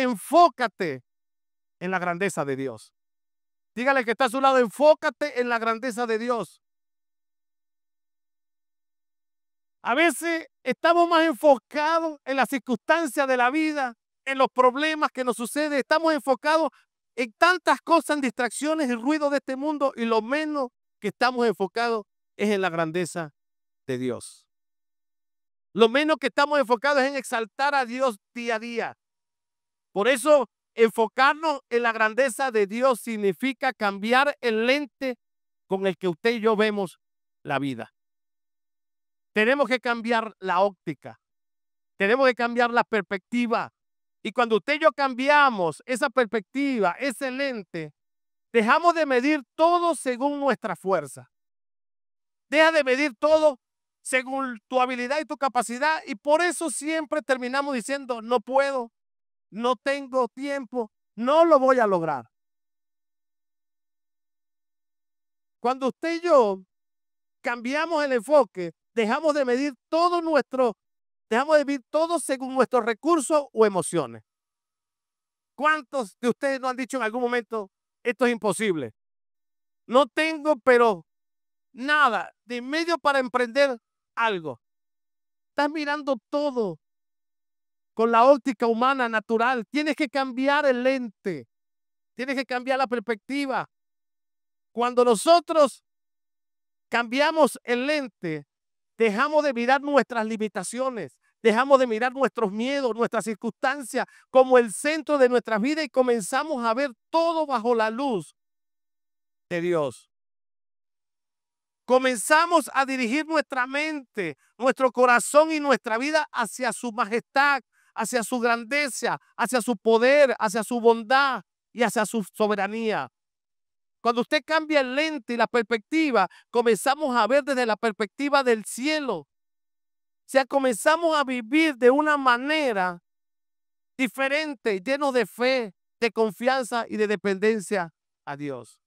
enfócate en la grandeza de Dios. Dígale que está a su lado, enfócate en la grandeza de Dios. A veces estamos más enfocados en las circunstancias de la vida, en los problemas que nos suceden. Estamos enfocados en tantas cosas, en distracciones y ruido de este mundo, y lo menos que estamos enfocados es en la grandeza de Dios. Lo menos que estamos enfocados es en exaltar a Dios día a día. Por eso, enfocarnos en la grandeza de Dios significa cambiar el lente con el que usted y yo vemos la vida. Tenemos que cambiar la óptica. Tenemos que cambiar la perspectiva. Y cuando usted y yo cambiamos esa perspectiva, ese lente, dejamos de medir todo según nuestra fuerza. Deja de medir todo según tu habilidad y tu capacidad. Y por eso siempre terminamos diciendo, no puedo, no tengo tiempo, no lo voy a lograr. Cuando usted y yo cambiamos el enfoque, dejamos de medir todo según nuestros recursos o emociones. ¿Cuántos de ustedes no han dicho en algún momento, esto es imposible? No tengo, pero nada de medio para emprender algo. Estás mirando todo con la óptica humana natural. Tienes que cambiar el lente. Tienes que cambiar la perspectiva. Cuando nosotros cambiamos el lente, dejamos de mirar nuestras limitaciones, dejamos de mirar nuestros miedos, nuestras circunstancias como el centro de nuestra vida y comenzamos a ver todo bajo la luz de Dios. Comenzamos a dirigir nuestra mente, nuestro corazón y nuestra vida hacia su majestad, hacia su grandeza, hacia su poder, hacia su bondad y hacia su soberanía. Cuando usted cambia el lente y la perspectiva, comenzamos a ver desde la perspectiva del cielo. O sea, comenzamos a vivir de una manera diferente, lleno de fe, de confianza y de dependencia a Dios.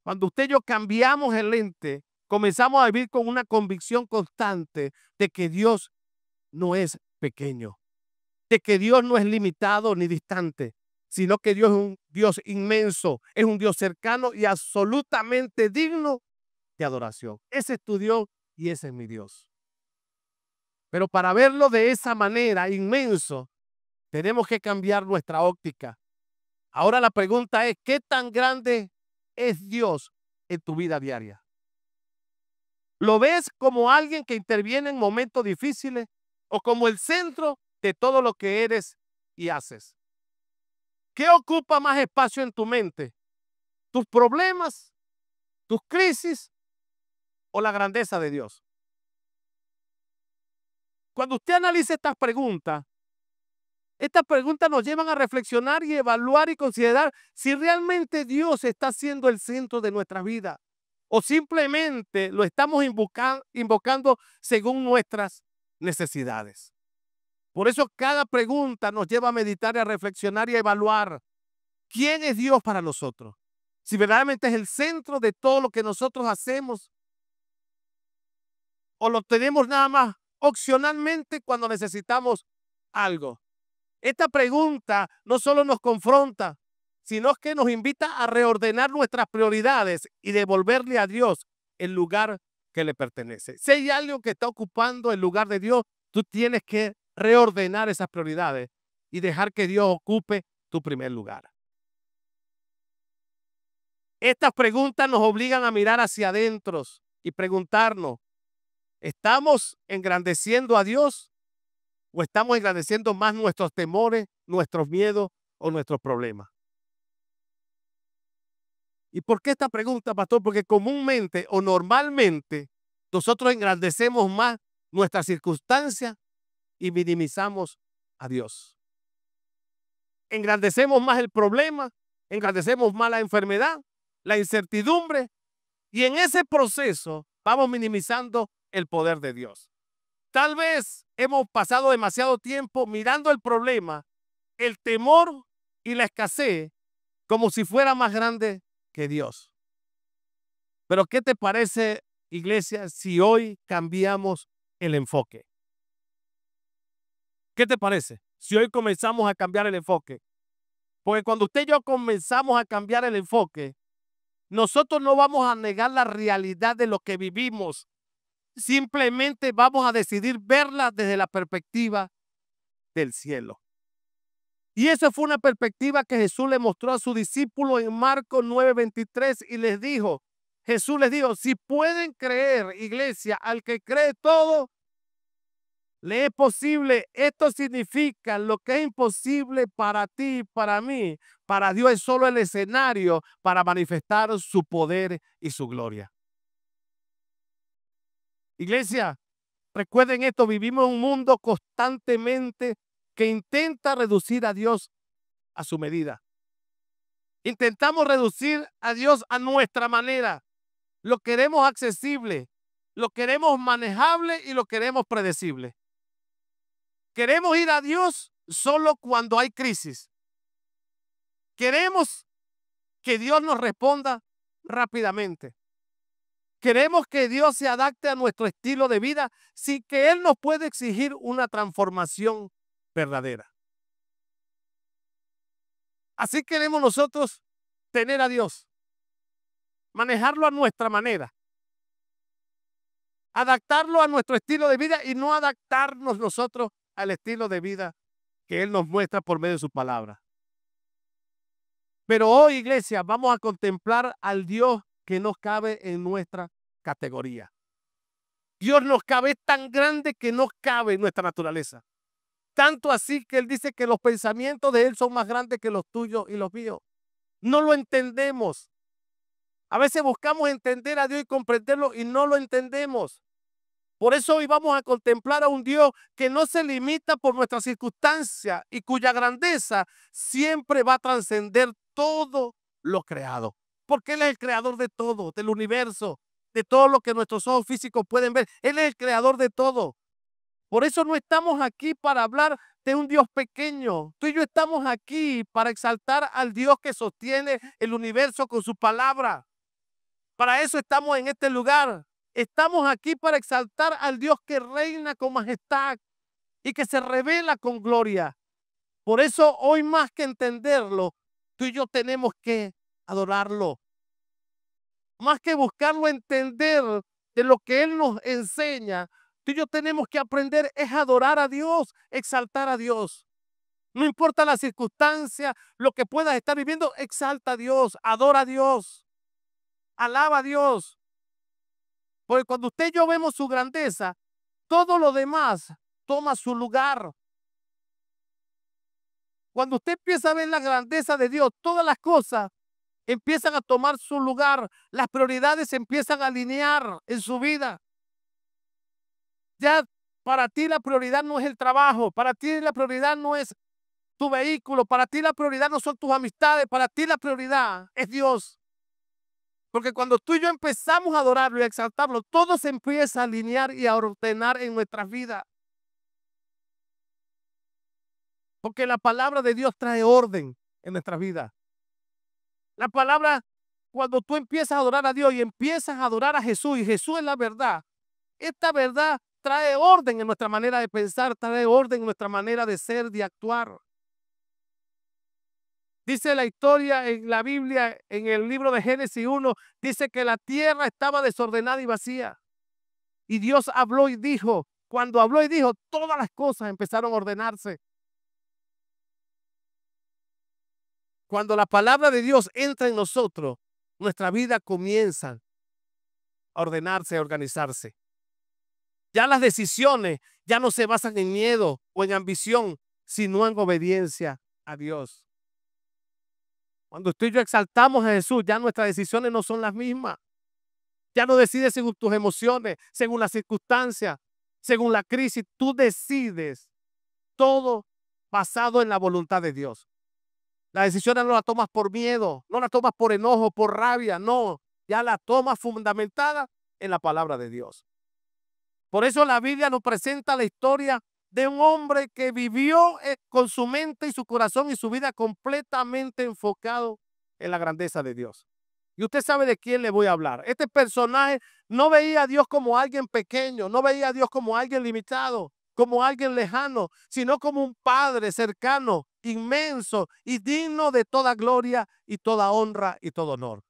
Cuando usted y yo cambiamos el lente, comenzamos a vivir con una convicción constante de que Dios no es pequeño, de que Dios no es limitado ni distante, sino que Dios es un Dios inmenso, es un Dios cercano y absolutamente digno de adoración. Ese es tu Dios y ese es mi Dios. Pero para verlo de esa manera, inmenso, tenemos que cambiar nuestra óptica. Ahora la pregunta es, ¿qué tan grande es Dios en tu vida diaria? ¿Lo ves como alguien que interviene en momentos difíciles o como el centro de todo lo que eres y haces? ¿Qué ocupa más espacio en tu mente? ¿Tus problemas, tus crisis o la grandeza de Dios? Cuando usted analiza estas preguntas nos llevan a reflexionar y evaluar y considerar si realmente Dios está siendo el centro de nuestra vida o simplemente lo estamos invocando según nuestras necesidades. Por eso cada pregunta nos lleva a meditar, a reflexionar y a evaluar quién es Dios para nosotros. Si verdaderamente es el centro de todo lo que nosotros hacemos o lo tenemos nada más opcionalmente cuando necesitamos algo. Esta pregunta no solo nos confronta, sino que nos invita a reordenar nuestras prioridades y devolverle a Dios el lugar que le pertenece. Si hay algo que está ocupando el lugar de Dios, tú tienes que reordenar esas prioridades y dejar que Dios ocupe tu primer lugar. Estas preguntas nos obligan a mirar hacia adentro y preguntarnos, ¿estamos engrandeciendo a Dios o estamos engrandeciendo más nuestros temores, nuestros miedos o nuestros problemas? ¿Y por qué esta pregunta, pastor? Porque comúnmente o normalmente nosotros engrandecemos más nuestras circunstancias y minimizamos a Dios. Engrandecemos más el problema, engrandecemos más la enfermedad, la incertidumbre, y en ese proceso vamos minimizando el poder de Dios. Tal vez hemos pasado demasiado tiempo mirando el problema, el temor y la escasez como si fuera más grande que Dios. Pero ¿qué te parece, iglesia, si hoy cambiamos el enfoque? ¿Qué te parece? si hoy comenzamos a cambiar el enfoque. Porque cuando usted y yo comenzamos a cambiar el enfoque, nosotros no vamos a negar la realidad de lo que vivimos. Simplemente vamos a decidir verla desde la perspectiva del cielo. Y esa fue una perspectiva que Jesús le mostró a sus discípulos en Marcos 9:23 y les dijo, Jesús les dijo, si pueden creer, iglesia, al que cree todo, le es posible. Esto significa lo que es imposible para ti, para mí, para Dios es solo el escenario para manifestar su poder y su gloria. Iglesia, recuerden esto, vivimos en un mundo constantemente que intenta reducir a Dios a su medida. Intentamos reducir a Dios a nuestra manera. Lo queremos accesible, lo queremos manejable y lo queremos predecible. Queremos ir a Dios solo cuando hay crisis. Queremos que Dios nos responda rápidamente. Queremos que Dios se adapte a nuestro estilo de vida sin que Él nos pueda exigir una transformación verdadera. Así queremos nosotros tener a Dios, manejarlo a nuestra manera, adaptarlo a nuestro estilo de vida y no adaptarnos nosotros al estilo de vida que Él nos muestra por medio de su palabra. Pero hoy, iglesia, vamos a contemplar al Dios que nos cabe en nuestra categoría. Dios nos cabe, es tan grande que nos cabe en nuestra naturaleza. Tanto así que Él dice que los pensamientos de Él son más grandes que los tuyos y los míos. No lo entendemos. A veces buscamos entender a Dios y comprenderlo y no lo entendemos. Por eso hoy vamos a contemplar a un Dios que no se limita por nuestras circunstancias y cuya grandeza siempre va a trascender todo lo creado. Porque Él es el creador de todo, del universo, de todo lo que nuestros ojos físicos pueden ver. Él es el creador de todo. Por eso no estamos aquí para hablar de un Dios pequeño. Tú y yo estamos aquí para exaltar al Dios que sostiene el universo con su palabra. Para eso estamos en este lugar. Estamos aquí para exaltar al Dios que reina con majestad y que se revela con gloria. Por eso hoy más que entenderlo, tú y yo tenemos que adorarlo. Más que buscarlo entender de lo que Él nos enseña, tú y yo tenemos que aprender es adorar a Dios, exaltar a Dios. No importa la circunstancia, lo que puedas estar viviendo, exalta a Dios, adora a Dios, alaba a Dios. Porque cuando usted y yo vemos su grandeza, todo lo demás toma su lugar. Cuando usted empieza a ver la grandeza de Dios, todas las cosas empiezan a tomar su lugar, las prioridades se empiezan a alinear en su vida. Ya para ti la prioridad no es el trabajo, para ti la prioridad no es tu vehículo, para ti la prioridad no son tus amistades, para ti la prioridad es Dios. Porque cuando tú y yo empezamos a adorarlo y a exaltarlo, todo se empieza a alinear y a ordenar en nuestras vidas. Porque la palabra de Dios trae orden en nuestras vidas. La palabra, cuando tú empiezas a adorar a Dios y empiezas a adorar a Jesús, y Jesús es la verdad, esta verdad trae orden en nuestra manera de pensar, trae orden en nuestra manera de ser, de actuar. Dice la historia en la Biblia, en el libro de Génesis 1, dice que la tierra estaba desordenada y vacía. Y Dios habló y dijo, cuando habló y dijo, todas las cosas empezaron a ordenarse. Cuando la palabra de Dios entra en nosotros, nuestra vida comienza a ordenarse, a organizarse. Ya las decisiones ya no se basan en miedo o en ambición, sino en obediencia a Dios. Cuando tú y yo exaltamos a Jesús, ya nuestras decisiones no son las mismas. Ya no decides según tus emociones, según las circunstancias, según la crisis. Tú decides todo basado en la voluntad de Dios. Las decisiones no las tomas por miedo, no las tomas por enojo, por rabia, no. Ya las tomas fundamentada en la palabra de Dios. Por eso la Biblia nos presenta la historia de un hombre que vivió con su mente y su corazón y su vida completamente enfocado en la grandeza de Dios. Y usted sabe de quién le voy a hablar. Este personaje no veía a Dios como alguien pequeño, no veía a Dios como alguien limitado, como alguien lejano, sino como un Padre cercano, inmenso y digno de toda gloria y toda honra y todo honor.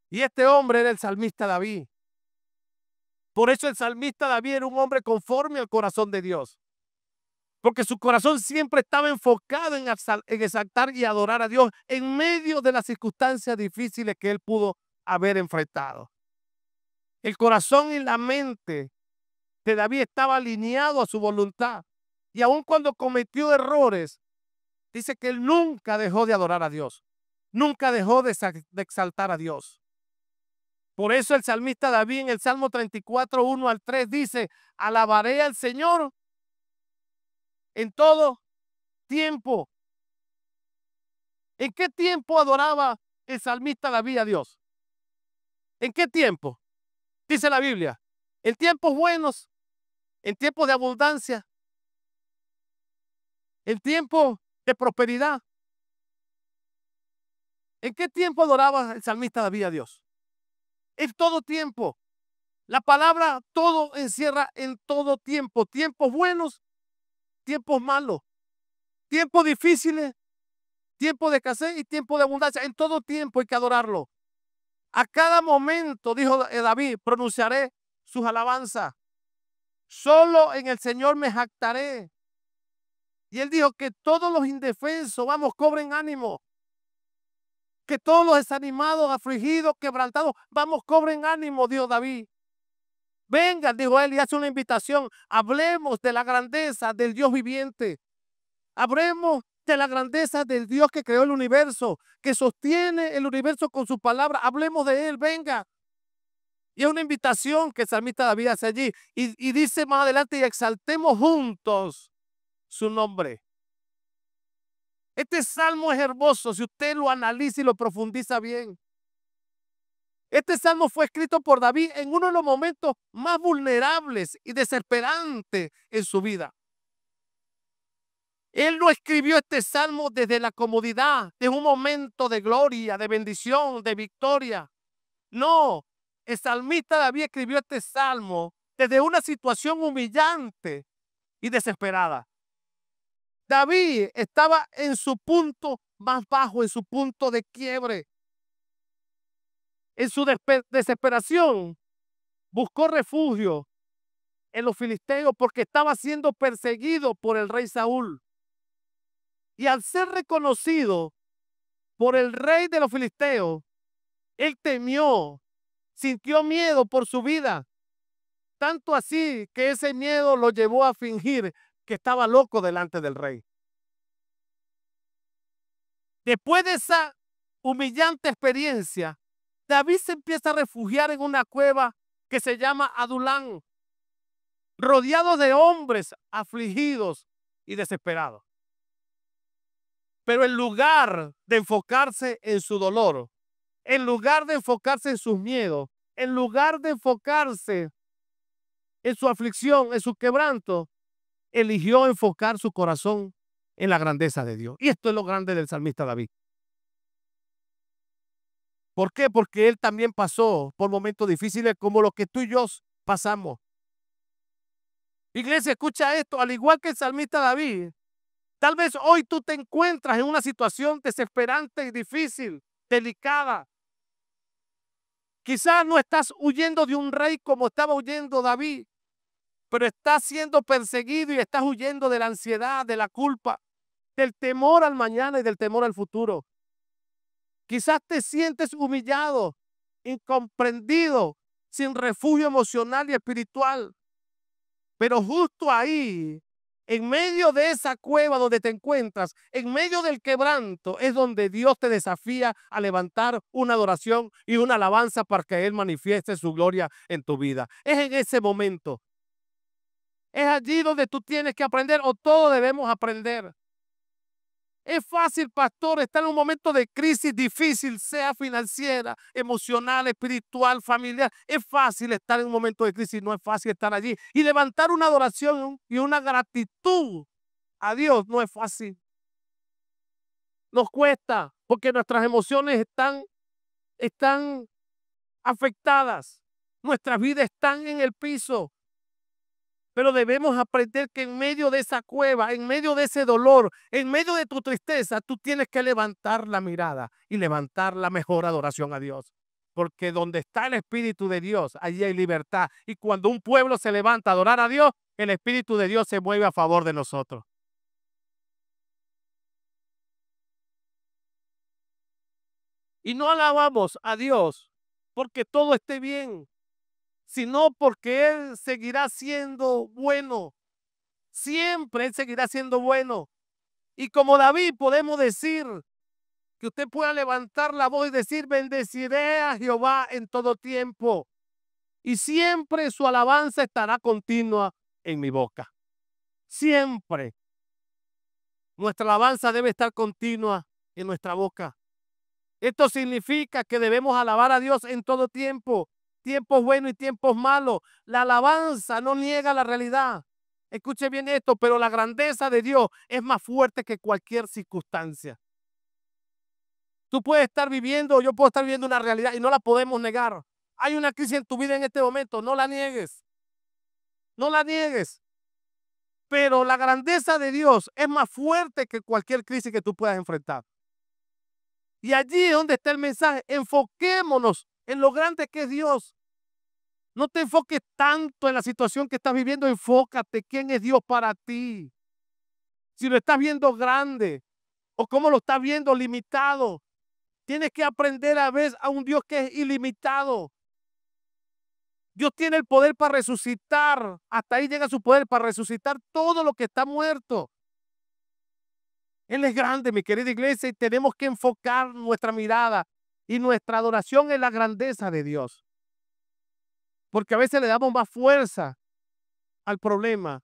Y este hombre era el salmista David. Por eso el salmista David era un hombre conforme al corazón de Dios. Porque su corazón siempre estaba enfocado en exaltar y adorar a Dios en medio de las circunstancias difíciles que él pudo haber enfrentado. El corazón y la mente de David estaba alineado a su voluntad. Y aun cuando cometió errores, dice que él nunca dejó de adorar a Dios. Nunca dejó de exaltar a Dios. Por eso el salmista David en el Salmo 34, 1 al 3 dice: alabaré al Señor en todo tiempo. ¿En qué tiempo adoraba el salmista David a Dios? ¿En qué tiempo? Dice la Biblia: en tiempos buenos, en tiempos de abundancia, en tiempos de prosperidad. ¿En qué tiempo adoraba el salmista David a Dios? En todo tiempo. La palabra todo encierra en todo tiempo. Tiempos buenos, tiempos malos, tiempos difíciles, tiempo de escasez y tiempo de abundancia. En todo tiempo hay que adorarlo. A cada momento, dijo David, pronunciaré sus alabanzas. Solo en el Señor me jactaré. Y él dijo que todos los indefensos, vamos, cobren ánimo. Que todos los desanimados, afligidos, quebrantados, vamos, cobren ánimo, dijo David. Vengan, dijo él, y hace una invitación. Hablemos de la grandeza del Dios viviente. Hablemos de la grandeza del Dios que creó el universo, que sostiene el universo con su palabra. Hablemos de él, venga. Y es una invitación que el salmista David hace allí. Y dice más adelante: y exaltemos juntos su nombre. Este salmo es hermoso si usted lo analiza y lo profundiza bien. Este salmo fue escrito por David en uno de los momentos más vulnerables y desesperantes en su vida. Él no escribió este salmo desde la comodidad de un momento de gloria, de bendición, de victoria. No, el salmista David escribió este salmo desde una situación humillante y desesperada. David estaba en su punto más bajo, en su punto de quiebre. En su desesperación, buscó refugio en los filisteos porque estaba siendo perseguido por el rey Saúl. Y al ser reconocido por el rey de los filisteos, él temió, sintió miedo por su vida. Tanto así que ese miedo lo llevó a fingir que estaba loco delante del rey. Después de esa humillante experiencia, David se empieza a refugiar en una cueva que se llama Adulán, rodeado de hombres afligidos y desesperados. Pero en lugar de enfocarse en su dolor, en lugar de enfocarse en sus miedos, en lugar de enfocarse en su aflicción, en su quebranto, eligió enfocar su corazón en la grandeza de Dios. Y esto es lo grande del salmista David. ¿Por qué? Porque él también pasó por momentos difíciles como los que tú y yo pasamos. Iglesia, escucha esto, al igual que el salmista David, tal vez hoy tú te encuentras en una situación desesperante y difícil, delicada. Quizás no estás huyendo de un rey como estaba huyendo David, pero estás siendo perseguido y estás huyendo de la ansiedad, de la culpa, del temor al mañana y del temor al futuro. Quizás te sientes humillado, incomprendido, sin refugio emocional y espiritual. Pero justo ahí, en medio de esa cueva donde te encuentras, en medio del quebranto, es donde Dios te desafía a levantar una adoración y una alabanza para que Él manifieste su gloria en tu vida. Es en ese momento. Es allí donde tú tienes que aprender, o todos debemos aprender. Es fácil, pastor, estar en un momento de crisis difícil, sea financiera, emocional, espiritual, familiar. Es fácil estar en un momento de crisis, no es fácil estar allí. Y levantar una adoración y una gratitud a Dios no es fácil. Nos cuesta porque nuestras emociones están afectadas. Nuestras vidas están en el piso. Pero debemos aprender que en medio de esa cueva, en medio de ese dolor, en medio de tu tristeza, tú tienes que levantar la mirada y levantar la mejor adoración a Dios. Porque donde está el Espíritu de Dios, allí hay libertad. Y cuando un pueblo se levanta a adorar a Dios, el Espíritu de Dios se mueve a favor de nosotros. Y no alabamos a Dios porque todo esté bien, sino porque Él seguirá siendo bueno. Siempre Él seguirá siendo bueno. Y como David podemos decir que usted pueda levantar la voz y decir, bendeciré a Jehová en todo tiempo. Y siempre su alabanza estará continua en mi boca. Siempre. Nuestra alabanza debe estar continua en nuestra boca. Esto significa que debemos alabar a Dios en todo tiempo, tiempos buenos y tiempos malos. La alabanza no niega la realidad. Escuche bien esto, pero la grandeza de Dios es más fuerte que cualquier circunstancia. Tú puedes estar viviendo, yo puedo estar viviendo una realidad y no la podemos negar. Hay una crisis en tu vida en este momento, no la niegues. No la niegues. Pero la grandeza de Dios es más fuerte que cualquier crisis que tú puedas enfrentar. Y allí es donde está el mensaje. Enfoquémonos en lo grande que es Dios. No te enfoques tanto en la situación que estás viviendo, enfócate quién es Dios para ti. Si lo estás viendo grande o cómo lo estás viendo limitado, tienes que aprender a ver a un Dios que es ilimitado. Dios tiene el poder para resucitar. Hasta ahí llega su poder para resucitar todo lo que está muerto. Él es grande, mi querida iglesia, y tenemos que enfocar nuestra mirada y nuestra adoración en la grandeza de Dios. Porque a veces le damos más fuerza al problema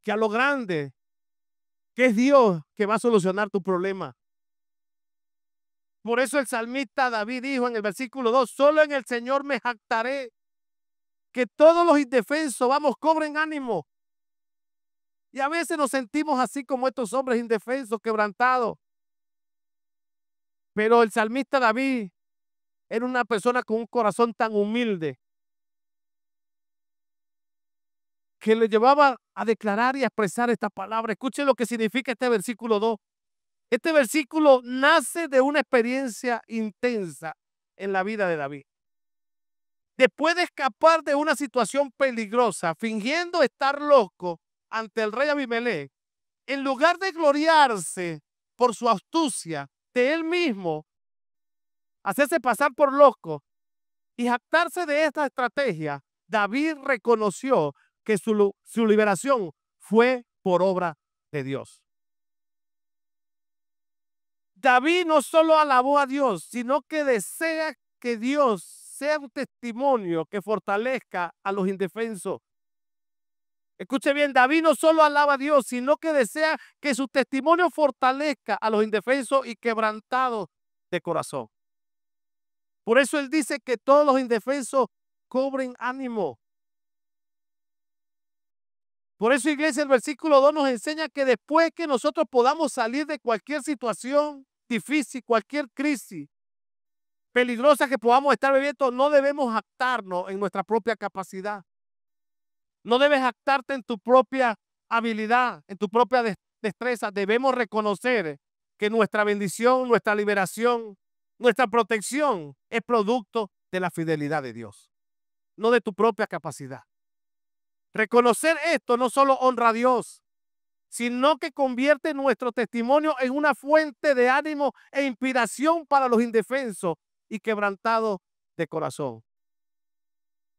que a lo grande, que es Dios que va a solucionar tu problema. Por eso el salmista David dijo en el versículo 2, solo en el Señor me jactaré. Que todos los indefensos, vamos, cobren ánimo. Y a veces nos sentimos así como estos hombres indefensos, quebrantados. Pero el salmista David era una persona con un corazón tan humilde que le llevaba a declarar y a expresar esta palabra. Escuchen lo que significa este versículo 2. Este versículo nace de una experiencia intensa en la vida de David. Después de escapar de una situación peligrosa, fingiendo estar loco ante el rey Abimelech, en lugar de gloriarse por su astucia de él mismo, hacerse pasar por loco y jactarse de esta estrategia, David reconoció que su liberación fue por obra de Dios. David no solo alabó a Dios, sino que desea que Dios sea un testimonio que fortalezca a los indefensos. Escuche bien, David no solo alaba a Dios, sino que desea que su testimonio fortalezca a los indefensos y quebrantados de corazón. Por eso él dice que todos los indefensos cobren ánimo. Por eso, iglesia, el versículo 2 nos enseña que después que nosotros podamos salir de cualquier situación difícil, cualquier crisis peligrosa que podamos estar viviendo, no debemos jactarnos en nuestra propia capacidad. No debes jactarte en tu propia habilidad, en tu propia destreza. Debemos reconocer que nuestra bendición, nuestra liberación, nuestra protección es producto de la fidelidad de Dios, no de tu propia capacidad. Reconocer esto no solo honra a Dios, sino que convierte nuestro testimonio en una fuente de ánimo e inspiración para los indefensos y quebrantados de corazón.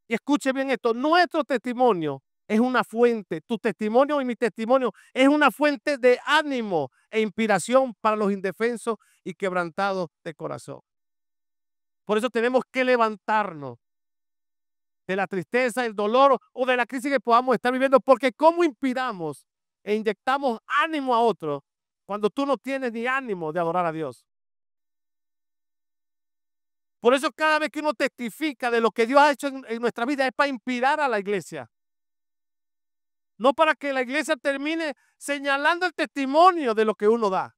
Y escuche bien esto, nuestro testimonio es una fuente, tu testimonio y mi testimonio es una fuente de ánimo e inspiración para los indefensos y quebrantados de corazón. Por eso tenemos que levantarnos de la tristeza, el dolor o de la crisis que podamos estar viviendo, porque ¿cómo inspiramos e inyectamos ánimo a otros cuando tú no tienes ni ánimo de adorar a Dios? Por eso cada vez que uno testifica de lo que Dios ha hecho en nuestra vida es para inspirar a la iglesia. No para que la iglesia termine señalando el testimonio de lo que uno da.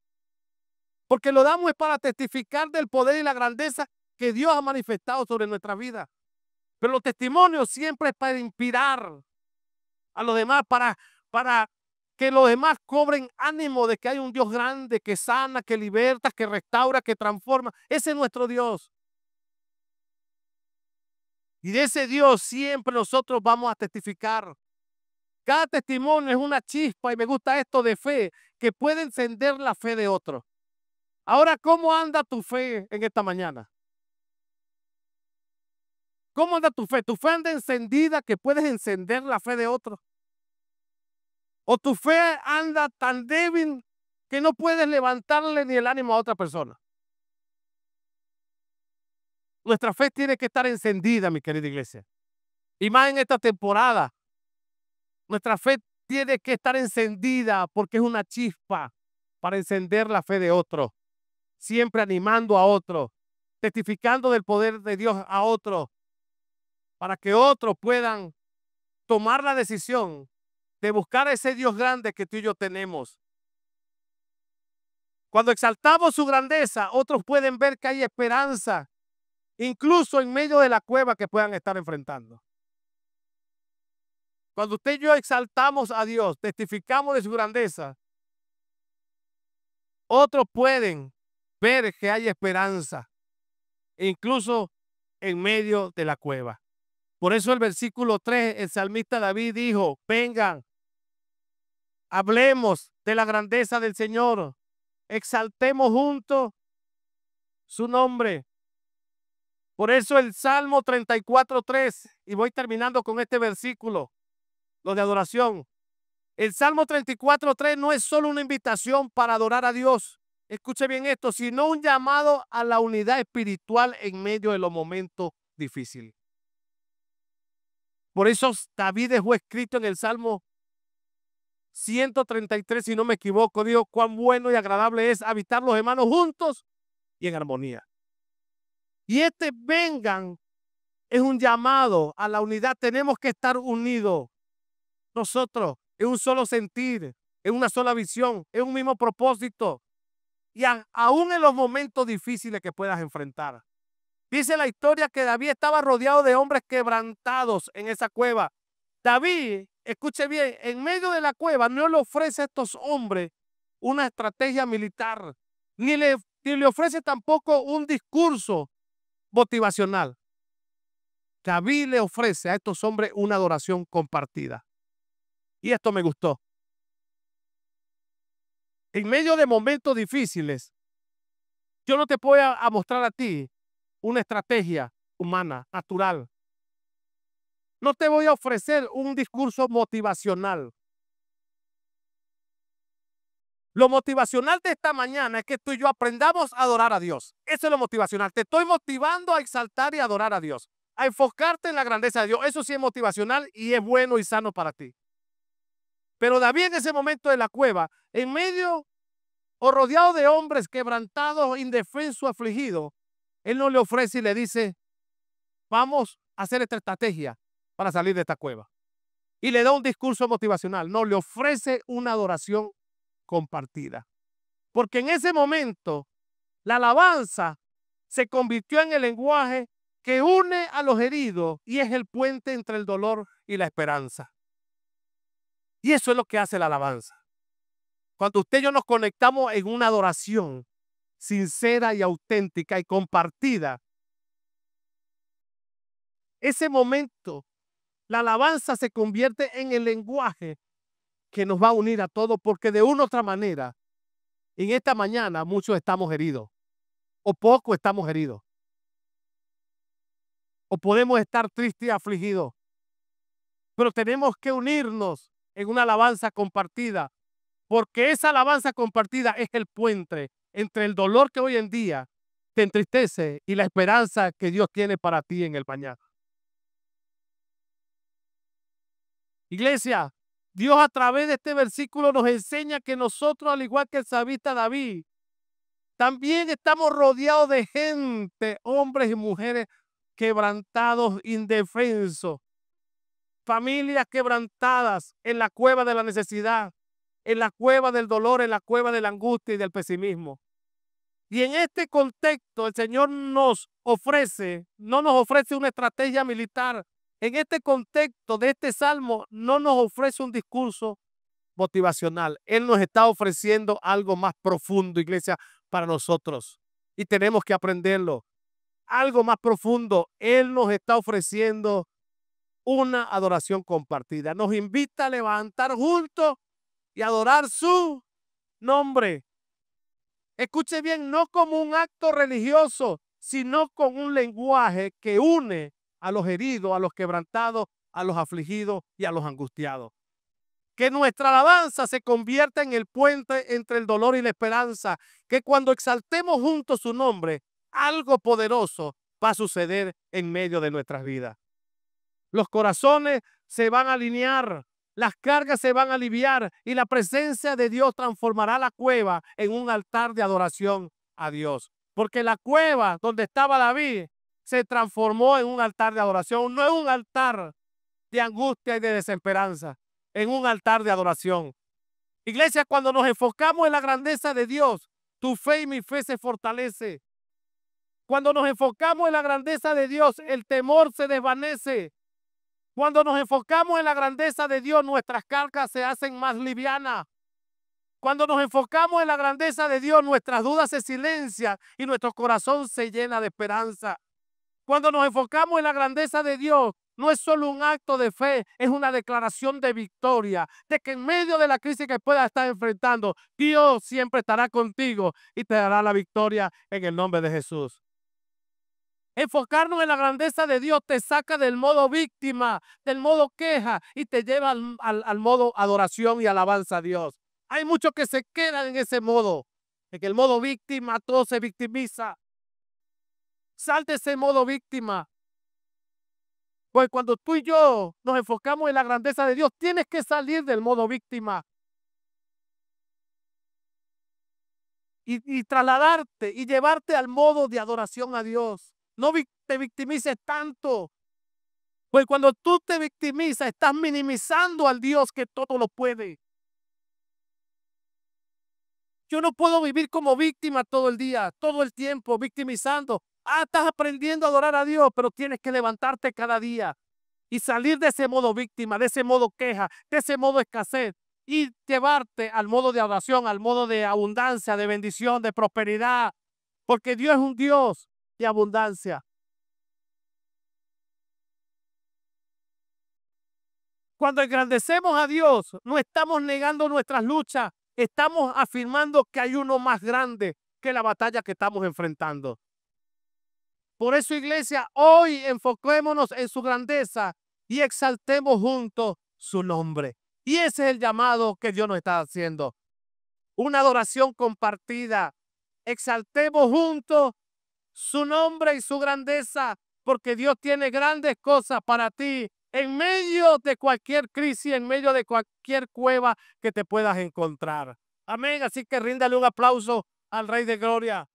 Porque lo damos es para testificar del poder y la grandeza que Dios ha manifestado sobre nuestra vida. Pero los testimonios siempre es para inspirar. a los demás para que los demás cobren ánimo de que hay un Dios grande que sana, que liberta, que restaura, que transforma. Ese es nuestro Dios. Y de ese Dios siempre nosotros vamos a testificar. Cada testimonio es una chispa, y me gusta esto de fe, que puede encender la fe de otro. Ahora, ¿cómo anda tu fe en esta mañana? ¿Cómo anda tu fe? ¿Tu fe anda encendida que puedes encender la fe de otro? ¿O tu fe anda tan débil que no puedes levantarle ni el ánimo a otra persona? Nuestra fe tiene que estar encendida, mi querida iglesia. Y más en esta temporada, nuestra fe tiene que estar encendida porque es una chispa para encender la fe de otro. Siempre animando a otro, testificando del poder de Dios a otro, para que otros puedan tomar la decisión de buscar a ese Dios grande que tú y yo tenemos. Cuando exaltamos su grandeza, otros pueden ver que hay esperanza, incluso en medio de la cueva que puedan estar enfrentando. Cuando usted y yo exaltamos a Dios, testificamos de su grandeza, otros pueden ver que hay esperanza, incluso en medio de la cueva. Por eso el versículo 3, el salmista David dijo, vengan, hablemos de la grandeza del Señor, exaltemos juntos su nombre. Por eso el Salmo 34:3, y voy terminando con este versículo, lo de adoración. El Salmo 34:3 no es solo una invitación para adorar a Dios, escuche bien esto, sino un llamado a la unidad espiritual en medio de los momentos difíciles. Por eso David dejó escrito en el Salmo 133, si no me equivoco, dijo, cuán bueno y agradable es habitar los hermanos juntos y en armonía. Y este vengan es un llamado a la unidad. Tenemos que estar unidos nosotros en un solo sentir, en una sola visión, en un mismo propósito. Y aún en los momentos difíciles que puedas enfrentar. Dice la historia que David estaba rodeado de hombres quebrantados en esa cueva. David, escuche bien, en medio de la cueva no le ofrece a estos hombres una estrategia militar, ni le ofrece tampoco un discurso motivacional. David le ofrece a estos hombres una adoración compartida. Y esto me gustó. En medio de momentos difíciles, yo no te voy a mostrar a ti una estrategia humana, natural. No te voy a ofrecer un discurso motivacional. Lo motivacional de esta mañana es que tú y yo aprendamos a adorar a Dios. Eso es lo motivacional. Te estoy motivando a exaltar y adorar a Dios, a enfocarte en la grandeza de Dios. Eso sí es motivacional y es bueno y sano para ti. Pero David en ese momento de la cueva, en medio o rodeado de hombres quebrantados, indefensos, afligidos, él no le ofrece y le dice, vamos a hacer esta estrategia para salir de esta cueva. Y le da un discurso motivacional. No, le ofrece una adoración compartida. Porque en ese momento, la alabanza se convirtió en el lenguaje que une a los heridos y es el puente entre el dolor y la esperanza. Y eso es lo que hace la alabanza. Cuando usted y yo nos conectamos en una adoración sincera y auténtica y compartida, ese momento, la alabanza se convierte en el lenguaje que nos va a unir a todos, porque de una u otra manera, en esta mañana muchos estamos heridos, o pocos estamos heridos, o podemos estar tristes y afligidos, pero tenemos que unirnos en una alabanza compartida, porque esa alabanza compartida es el puente entre el dolor que hoy en día te entristece y la esperanza que Dios tiene para ti en el mañana. Iglesia, Dios a través de este versículo nos enseña que nosotros, al igual que el salmista David, también estamos rodeados de gente, hombres y mujeres quebrantados, indefensos, familias quebrantadas en la cueva de la necesidad, en la cueva del dolor, en la cueva de la angustia y del pesimismo. Y en este contexto el Señor no nos ofrece una estrategia militar, en este contexto de este salmo no nos ofrece un discurso motivacional. Él nos está ofreciendo algo más profundo, iglesia, para nosotros. Y tenemos que aprenderlo. Algo más profundo. Él nos está ofreciendo una adoración compartida. Nos invita a levantar juntos y adorar su nombre. Escuche bien, no como un acto religioso, sino con un lenguaje que une a los heridos, a los quebrantados, a los afligidos y a los angustiados. Que nuestra alabanza se convierta en el puente entre el dolor y la esperanza. Que cuando exaltemos juntos su nombre, algo poderoso va a suceder en medio de nuestras vidas. Los corazones se van a alinear, las cargas se van a aliviar y la presencia de Dios transformará la cueva en un altar de adoración a Dios. Porque la cueva donde estaba David se transformó en un altar de adoración, no en un altar de angustia y de desesperanza, en un altar de adoración. Iglesia, cuando nos enfocamos en la grandeza de Dios, tu fe y mi fe se fortalece. Cuando nos enfocamos en la grandeza de Dios, el temor se desvanece. Cuando nos enfocamos en la grandeza de Dios, nuestras cargas se hacen más livianas. Cuando nos enfocamos en la grandeza de Dios, nuestras dudas se silencian y nuestro corazón se llena de esperanza. Cuando nos enfocamos en la grandeza de Dios, no es solo un acto de fe, es una declaración de victoria, de que en medio de la crisis que puedas estar enfrentando, Dios siempre estará contigo y te dará la victoria en el nombre de Jesús. Enfocarnos en la grandeza de Dios te saca del modo víctima, del modo queja y te lleva al modo adoración y alabanza a Dios. Hay muchos que se quedan en ese modo, en el modo víctima, todo se victimiza. Sal de ese modo víctima. Pues cuando tú y yo nos enfocamos en la grandeza de Dios, tienes que salir del modo víctima y trasladarte y llevarte al modo de adoración a Dios. No te victimices tanto. Pues cuando tú te victimizas, estás minimizando al Dios que todo lo puede. Yo no puedo vivir como víctima todo el día, todo el tiempo, victimizando. Estás aprendiendo a adorar a Dios, pero tienes que levantarte cada día y salir de ese modo víctima, de ese modo queja, de ese modo escasez y llevarte al modo de adoración, al modo de abundancia, de bendición, de prosperidad, porque Dios es un Dios de abundancia. Cuando engrandecemos a Dios, no estamos negando nuestras luchas, estamos afirmando que hay uno más grande que la batalla que estamos enfrentando. Por eso, iglesia, hoy enfoquémonos en su grandeza y exaltemos juntos su nombre. Y ese es el llamado que Dios nos está haciendo. Una adoración compartida. Exaltemos juntos su nombre y su grandeza, porque Dios tiene grandes cosas para ti en medio de cualquier crisis, en medio de cualquier cueva que te puedas encontrar. Amén. Así que ríndale un aplauso al Rey de Gloria.